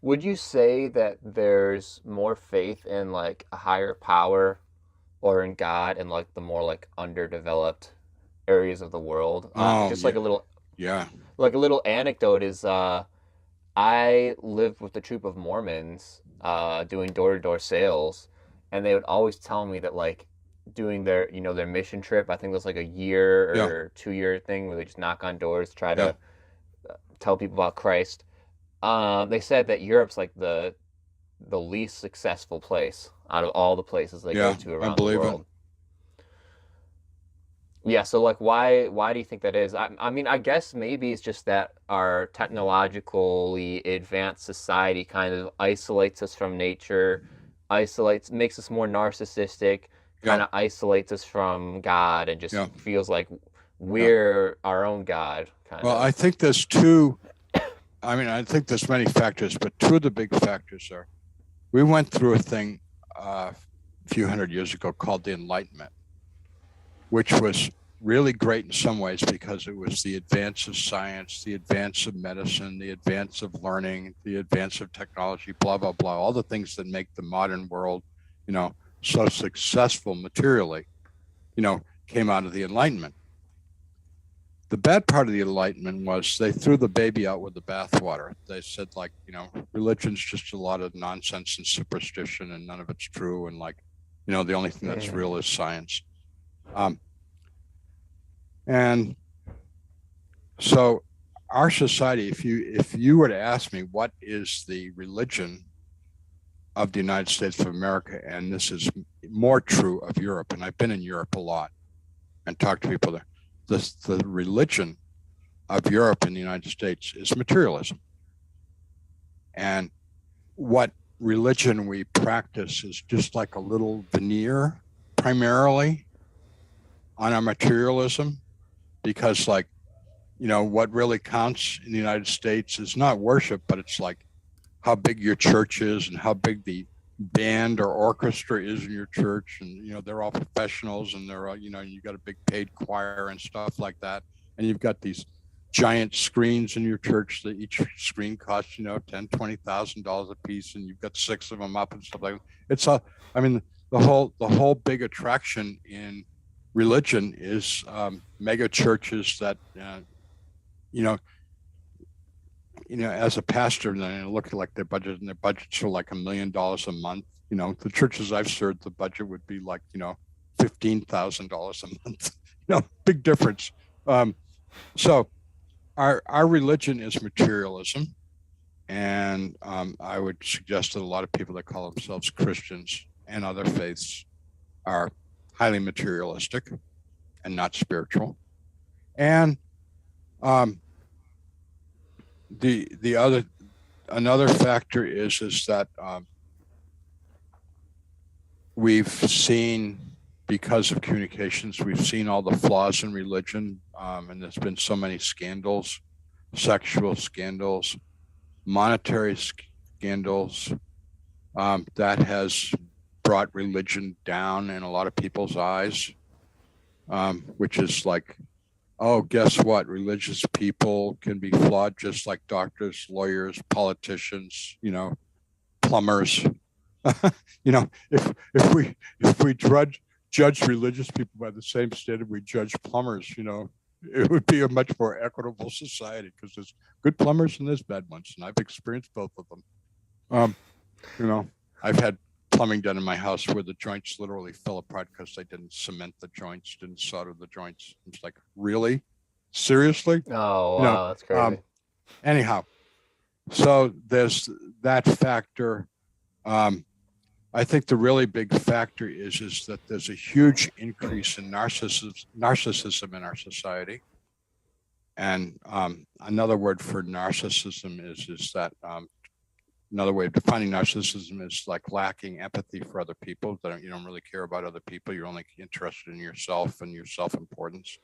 Would you say that there's more faith in like a higher power or in God in like the more like underdeveloped areas of the world? Oh, Just like yeah, a little yeah, anecdote is I lived with a troop of Mormons doing door to door sales, and they would always tell me that like doing their their mission trip. I think it was like a year yeah, or 2 year thing where they just knock on doors, try yeah, to tell people about Christ. They said that Europe's like the least successful place out of all the places they go yeah. to I around the believe it. world. Yeah, so like why do you think that is? I mean, I guess maybe it's just that our technologically advanced society kind of isolates us from nature, makes us more narcissistic, Yeah, kind of isolates us from God and just yeah, feels like yeah. we're our own God, kind Well, of. I think there's two. I mean, I think there's many factors, but two of the big factors are we went through a thing a few hundred years ago called the Enlightenment, which was really great in some ways because it was the advance of science, the advance of medicine, the advance of learning, the advance of technology, blah, blah, blah, all the things that make the modern world, you know, so successful materially, you know, came out of the Enlightenment. The bad part of the Enlightenment was they threw the baby out with the bathwater. They said, like, religion's just a lot of nonsense and superstition and none of it's true. And, like, the only thing that's Mm-hmm. real is science. Um, and so our society, if you were to ask me what is the religion of the United States of America, and this is more true of Europe, and I've been in Europe a lot and talked to people there, the religion of Europe and the United States is materialism. And what religion we practice is just like a little veneer, primarily on our materialism, because, like, what really counts in the United States is not worship, but it's like how big your church is and how big the band or orchestra is in your church. And, they're all professionals and they're all, you got a big paid choir and stuff like that. And you've got these giant screens in your church that each screen costs, $10,000, $20,000 a piece. And you've got six of them up and stuff like that. I mean, the whole big attraction in religion is mega churches that, you know, as a pastor, and I look at like their budget, and their budgets are like $1 million a month. The churches I've served, the budget would be like, $15,000 a month. Big difference. Um, so our religion is materialism, and I would suggest that a lot of people that call themselves Christians and other faiths are highly materialistic and not spiritual. And um, the other another factor is that we've seen, because of communications, we've seen all the flaws in religion, and there's been so many scandals, sexual scandals, monetary scandals, that has brought religion down in a lot of people's eyes, which is like, oh, guess what? Religious people can be flawed just like doctors, lawyers, politicians, plumbers. If we judge religious people by the same standard we judge plumbers, it would be a much more equitable society because there's good plumbers and there's bad ones, and I've experienced both of them. Um, you know, I've had plumbing done in my house where the joints literally fell apart because they didn't cement the joints, didn't solder the joints. It's like, really, seriously, Oh you know. wow, that's Um, crazy. anyhow, so there's that factor. Um, I think the really big factor is that there's a huge increase in narcissism in our society. And another word for narcissism is that another way of defining narcissism is like lacking empathy for other people. That you don't really care about other people. You're only interested in yourself and your self importance.